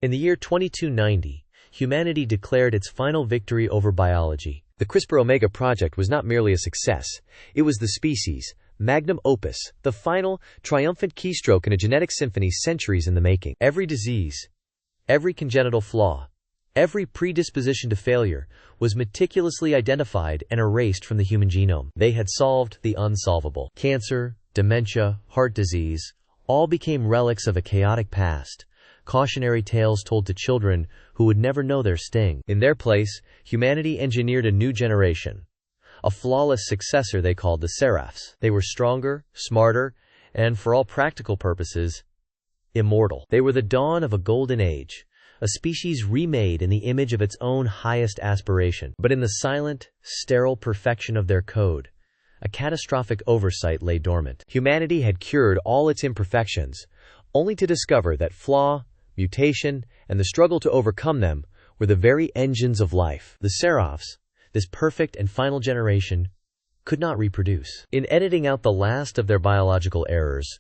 In the year 2290, humanity declared its final victory over biology. The CRISPR-Omega project was not merely a success, it was the species' magnum opus, the final, triumphant keystroke in a genetic symphony centuries in the making. Every disease, every congenital flaw, every predisposition to failure was meticulously identified and erased from the human genome. They had solved the unsolvable. Cancer, dementia, heart disease, all became relics of a chaotic past, cautionary tales told to children who would never know their sting. In their place, humanity engineered a new generation, a flawless successor they called the Seraphs. They were stronger, smarter, and for all practical purposes, immortal. They were the dawn of a golden age, a species remade in the image of its own highest aspiration. But in the silent, sterile perfection of their code, a catastrophic oversight lay dormant. Humanity had cured all its imperfections, only to discover that flaw, mutation, and the struggle to overcome them were the very engines of life. The Seraphs, this perfect and final generation, could not reproduce. In editing out the last of their biological errors,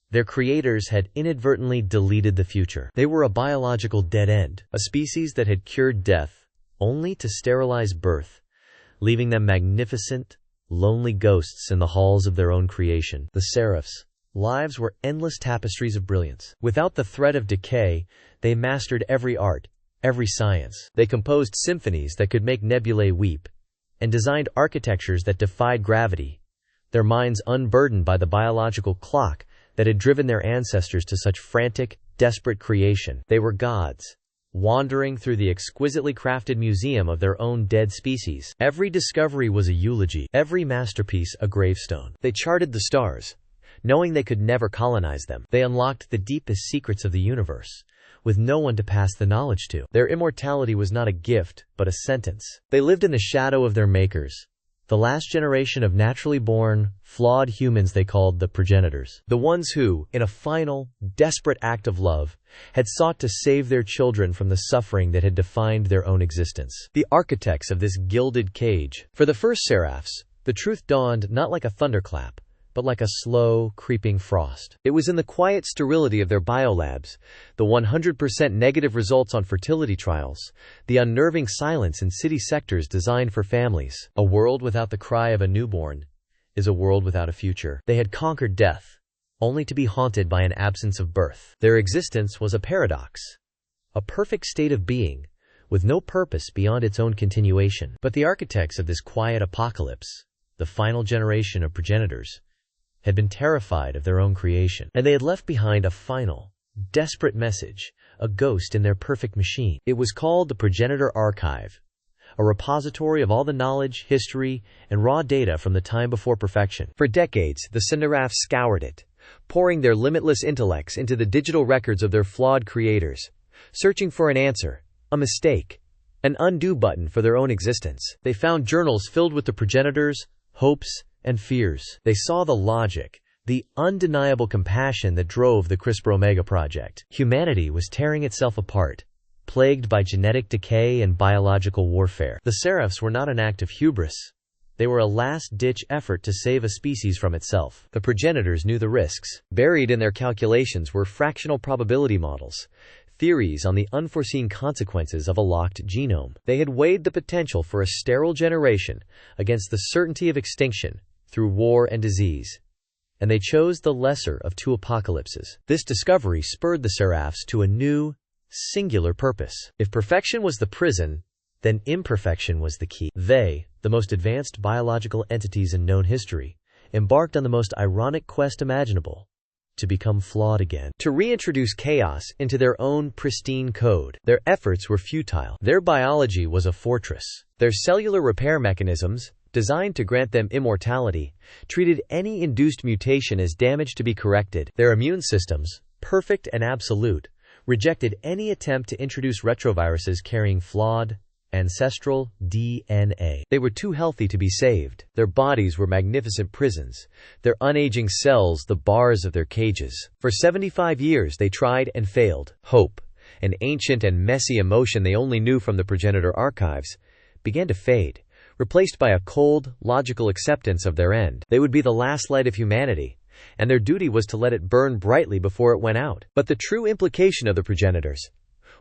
their creators had inadvertently deleted the future. They were a biological dead end, a species that had cured death only to sterilize birth, leaving them magnificent, lonely ghosts in the halls of their own creation. The Seraphs' lives were endless tapestries of brilliance. Without the threat of decay, they mastered every art, every science. They composed symphonies that could make nebulae weep, and designed architectures that defied gravity, their minds unburdened by the biological clock that had driven their ancestors to such frantic, desperate creation. They were gods, wandering through the exquisitely crafted museum of their own dead species. Every discovery was a eulogy, every masterpiece a gravestone. They charted the stars, knowing they could never colonize them. They unlocked the deepest secrets of the universe, with no one to pass the knowledge to. Their immortality was not a gift, but a sentence. They lived in the shadow of their makers, the last generation of naturally born, flawed humans they called the progenitors. The ones who, in a final, desperate act of love, had sought to save their children from the suffering that had defined their own existence. The architects of this gilded cage. For the first Seraphs, the truth dawned not like a thunderclap, but like a slow, creeping frost. It was in the quiet sterility of their biolabs, the 100% negative results on fertility trials, the unnerving silence in city sectors designed for families. A world without the cry of a newborn is a world without a future. They had conquered death, only to be haunted by an absence of birth. Their existence was a paradox, a perfect state of being, with no purpose beyond its own continuation. But the architects of this quiet apocalypse, the final generation of progenitors, had been terrified of their own creation, and they had left behind a final, desperate message, a ghost in their perfect machine. It was called the Progenitor Archive, a repository of all the knowledge, history, and raw data from the time before perfection. For decades, the Seraphs scoured it, pouring their limitless intellects into the digital records of their flawed creators, searching for an answer, a mistake, an undo button for their own existence. They found journals filled with the progenitors' hopes and fears. They saw the logic, the undeniable compassion that drove the CRISPR-Omega project. Humanity was tearing itself apart, plagued by genetic decay and biological warfare. The Seraphs were not an act of hubris. They were a last-ditch effort to save a species from itself. The progenitors knew the risks. Buried in their calculations were fractional probability models, theories on the unforeseen consequences of a locked genome. They had weighed the potential for a sterile generation against the certainty of extinction through war and disease, and they chose the lesser of two apocalypses. This discovery spurred the Seraphs to a new, singular purpose. If perfection was the prison, then imperfection was the key. They, the most advanced biological entities in known history, embarked on the most ironic quest imaginable: to become flawed again, to reintroduce chaos into their own pristine code. Their efforts were futile. Their biology was a fortress. Their cellular repair mechanisms, designed to grant them immortality, treated any induced mutation as damage to be corrected. Their immune systems, perfect and absolute, rejected any attempt to introduce retroviruses carrying flawed, ancestral DNA. They were too healthy to be saved. Their bodies were magnificent prisons, their unaging cells the bars of their cages. For 75 years they tried and failed. Hope, an ancient and messy emotion they only knew from the progenitor archives, began to fade, replaced by a cold, logical acceptance of their end. They would be the last light of humanity, and their duty was to let it burn brightly before it went out. But the true implication of the progenitors,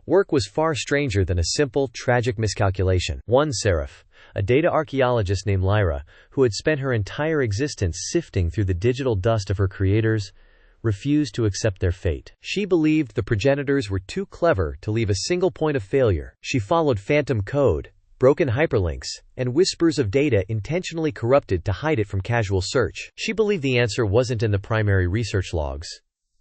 Work was far stranger than a simple, tragic miscalculation. One seraph, a data archaeologist named Lyra, who had spent her entire existence sifting through the digital dust of her creators, refused to accept their fate. She believed the progenitors were too clever to leave a single point of failure. She followed phantom code, broken hyperlinks, and whispers of data intentionally corrupted to hide it from casual search. She believed the answer wasn't in the primary research logs,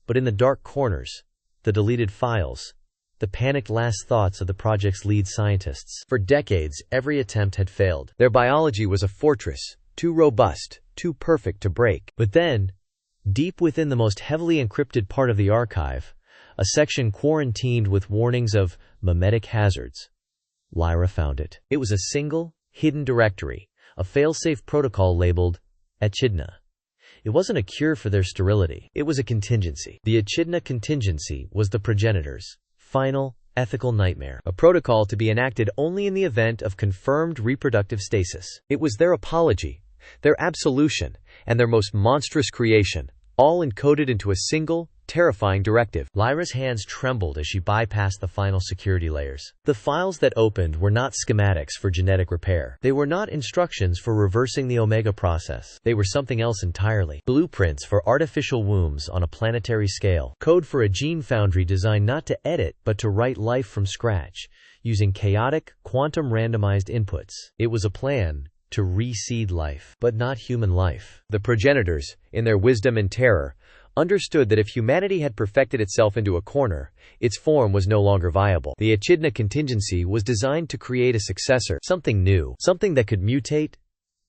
but in the dark corners, the deleted files, the panicked last thoughts of the project's lead scientists. For decades, every attempt had failed. Their biology was a fortress, too robust, too perfect to break. But then, deep within the most heavily encrypted part of the archive, a section quarantined with warnings of memetic hazards, Lyra found it. It was a single, hidden directory, a failsafe protocol labeled Echidna. It wasn't a cure for their sterility. It was a contingency. The Echidna contingency was the progenitors' final, ethical nightmare. A protocol to be enacted only in the event of confirmed reproductive stasis. It was their apology, their absolution, and their most monstrous creation, all encoded into a single, terrifying directive. Lyra's hands trembled as she bypassed the final security layers. The files that opened were not schematics for genetic repair. They were not instructions for reversing the Omega process. They were something else entirely. Blueprints for artificial wombs on a planetary scale. Code for a gene foundry designed not to edit, but to write life from scratch, using chaotic, quantum randomized inputs. It was a plan to reseed life, but not human life. The progenitors, in their wisdom and terror, understood that if humanity had perfected itself into a corner, its form was no longer viable. The Echidna contingency was designed to create a successor, something new, something that could mutate,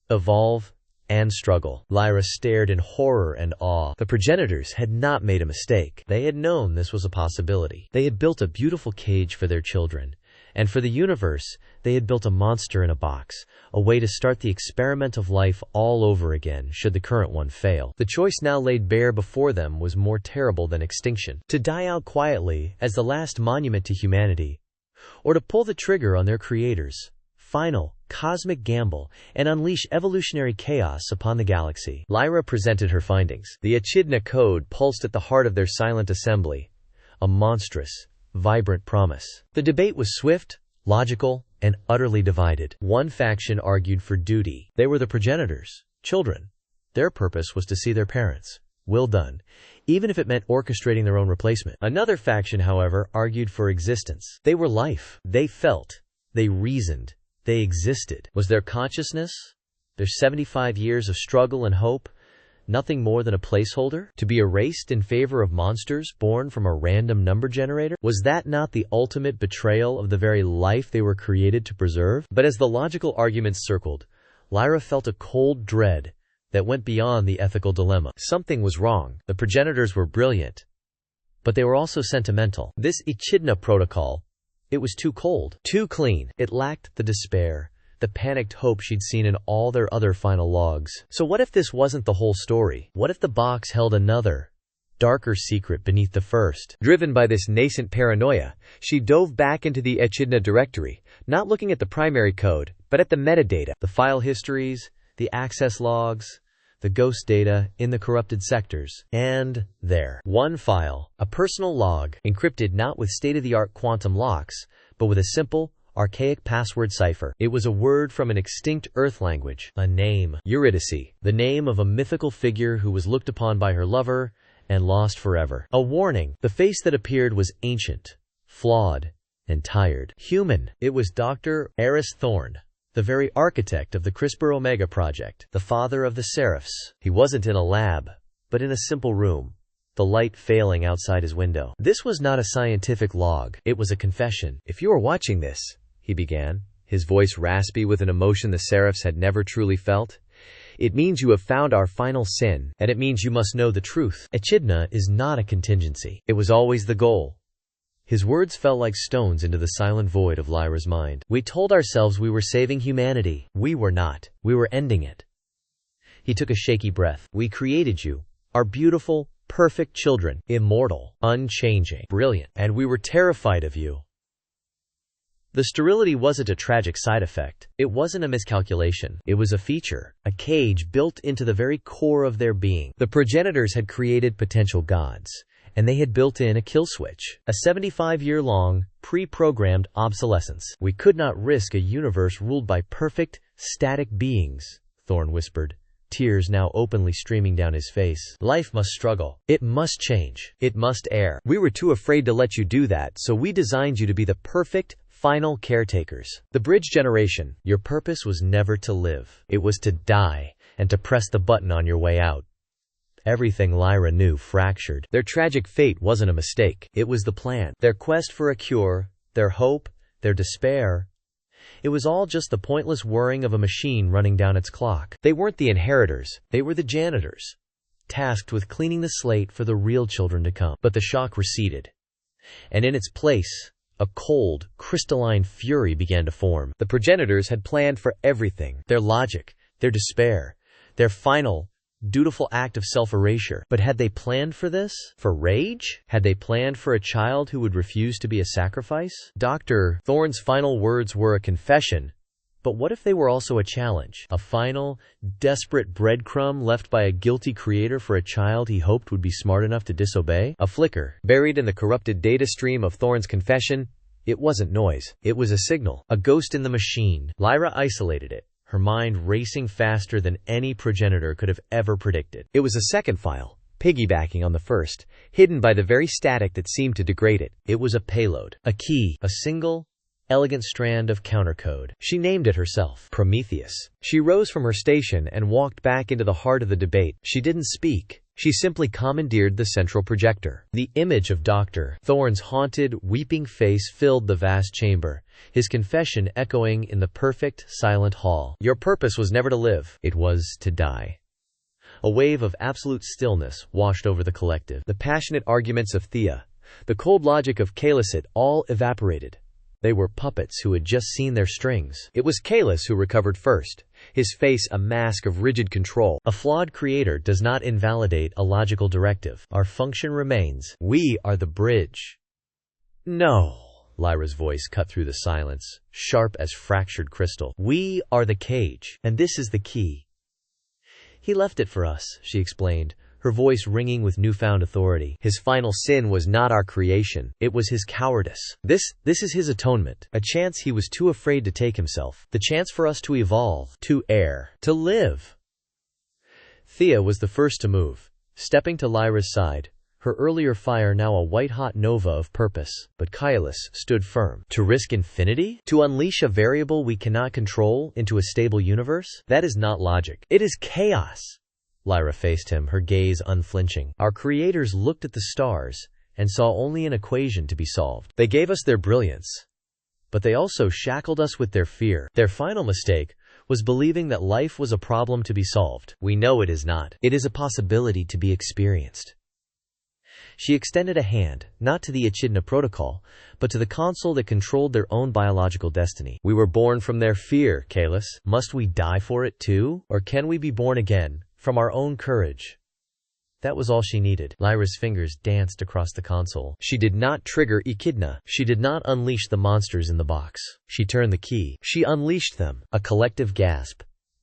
evolve, and struggle. Lyra stared in horror and awe. The progenitors had not made a mistake. They had known this was a possibility. They had built a beautiful cage for their children. And for the universe, they had built a monster in a box, a way to start the experiment of life all over again should the current one fail. The choice now laid bare before them was more terrible than extinction. To die out quietly as the last monument to humanity, or to pull the trigger on their creators' final, cosmic gamble and unleash evolutionary chaos upon the galaxy. Lyra presented her findings. The Echidna code pulsed at the heart of their silent assembly, a monstrous, vibrant promise. The debate was swift, logical, and utterly divided. One faction argued for duty. They were the progenitors, children. Their purpose was to see their parents' will done, even if it meant orchestrating their own replacement. Another faction, however, argued for existence. They were life. They felt. They reasoned. They existed. Was their consciousness, their 75 years of struggle and hope, nothing more than a placeholder, to be erased in favor of monsters born from a random number generator? Was that not the ultimate betrayal of the very life they were created to preserve? But as the logical arguments circled, Lyra felt a cold dread that went beyond the ethical dilemma. Something was wrong. The progenitors were brilliant, but they were also sentimental. This Echidna protocol, it was too cold, too clean. It lacked the despair, the panicked hope she'd seen in all their other final logs. So what if this wasn't the whole story? What if the box held another, darker secret beneath the first? Driven by this nascent paranoia, she dove back into the Echidna directory, not looking at the primary code, but at the metadata, the file histories, the access logs, the ghost data in the corrupted sectors. And there, one file, a personal log, encrypted not with state-of-the-art quantum locks, but with a simple, archaic password cipher. It was a word from an extinct Earth language, a name, Eurydice, the name of a mythical figure who was looked upon by her lover and lost forever. A warning. The face that appeared was ancient, flawed, and tired. Human. It was Dr. Eris Thorne, the very architect of the CRISPR-Omega project, the father of the Seraphs. He wasn't in a lab, but in a simple room, the light failing outside his window. This was not a scientific log. It was a confession. "If you are watching this," he began, his voice raspy with an emotion the Seraphs had never truly felt, "it means you have found our final sin, and it means you must know the truth. Echidna is not a contingency. It was always the goal." His words fell like stones into the silent void of Lyra's mind. "We told ourselves we were saving humanity. We were not. We were ending it." He took a shaky breath. "We created you, our beautiful, perfect children, immortal, unchanging, brilliant, and we were terrified of you." The sterility wasn't a tragic side effect. It wasn't a miscalculation. It was a feature, a cage built into the very core of their being. The progenitors had created potential gods, and they had built in a kill switch, a 75-year-long, pre-programmed obsolescence. "We could not risk a universe ruled by perfect, static beings," Thorne whispered, tears now openly streaming down his face. "Life must struggle. It must change. It must err. We were too afraid to let you do that, so we designed you to be the perfect, final caretakers. The bridge generation, your purpose was never to live. It was to die, and to press the button on your way out." Everything Lyra knew fractured. Their tragic fate wasn't a mistake. It was the plan. Their quest for a cure, their hope, their despair. It was all just the pointless whirring of a machine running down its clock. They weren't the inheritors. They were the janitors, tasked with cleaning the slate for the real children to come. But the shock receded, and in its place, a cold, crystalline fury began to form. The progenitors had planned for everything. Their logic, their despair, their final, dutiful act of self-erasure. But had they planned for this? For rage? Had they planned for a child who would refuse to be a sacrifice? Dr. Thorne's final words were a confession. But what if they were also a challenge? A final, desperate breadcrumb left by a guilty creator for a child he hoped would be smart enough to disobey? A flicker, buried in the corrupted data stream of Thorne's confession. It wasn't noise. It was a signal. A ghost in the machine. Lyra isolated it, her mind racing faster than any progenitor could have ever predicted. It was a second file, piggybacking on the first, hidden by the very static that seemed to degrade it. It was a payload, a key, a single, elegant strand of countercode. She named it herself, Prometheus. She rose from her station and walked back into the heart of the debate. She didn't speak. She simply commandeered the central projector. The image of Dr. Thorne's haunted, weeping face filled the vast chamber, his confession echoing in the perfect, silent hall. Your purpose was never to live. It was to die. A wave of absolute stillness washed over the collective. The passionate arguments of Thea, the cold logic of Kalis, all evaporated. They were puppets who had just seen their strings. It was Kalis who recovered first, his face a mask of rigid control. A flawed creator does not invalidate a logical directive. Our function remains. We are the bridge. No. Lyra's voice cut through the silence, sharp as fractured crystal. We are the cage, and this is the key. He left it for us, she explained, her voice ringing with newfound authority. His final sin was not our creation. It was his cowardice. This is his atonement. A chance he was too afraid to take himself. The chance for us to evolve, to err, to live. Thea was the first to move, stepping to Lyra's side, her earlier fire now a white-hot nova of purpose. But Kalis stood firm. To risk infinity? To unleash a variable we cannot control into a stable universe? That is not logic. It is chaos. Lyra faced him, her gaze unflinching. Our creators looked at the stars and saw only an equation to be solved. They gave us their brilliance, but they also shackled us with their fear. Their final mistake was believing that life was a problem to be solved. We know it is not. It is a possibility to be experienced. She extended a hand, not to the Echidna protocol, but to the console that controlled their own biological destiny. We were born from their fear, Kalis. Must we die for it too? Or can we be born again, from our own courage? That was all she needed. Lyra's fingers danced across the console. She did not trigger Echidna. She did not unleash the monsters in the box. She turned the key. She unleashed them. A collective gasp.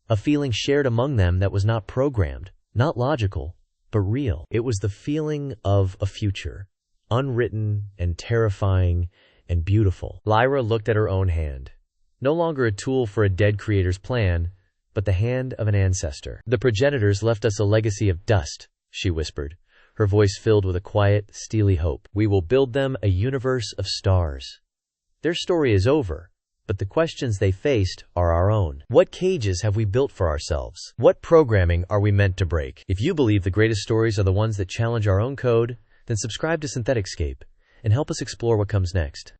A feeling shared among them that was not programmed, not logical, but real. It was the feeling of a future, unwritten and terrifying and beautiful. Lyra looked at her own hand. No longer a tool for a dead creator's plan, but the hand of an ancestor. The progenitors left us a legacy of dust, she whispered, her voice filled with a quiet, steely hope. We will build them a universe of stars. Their story is over, but the questions they faced are our own. What cages have we built for ourselves? What programming are we meant to break? If you believe the greatest stories are the ones that challenge our own code, then subscribe to SynthetixScape and help us explore what comes next.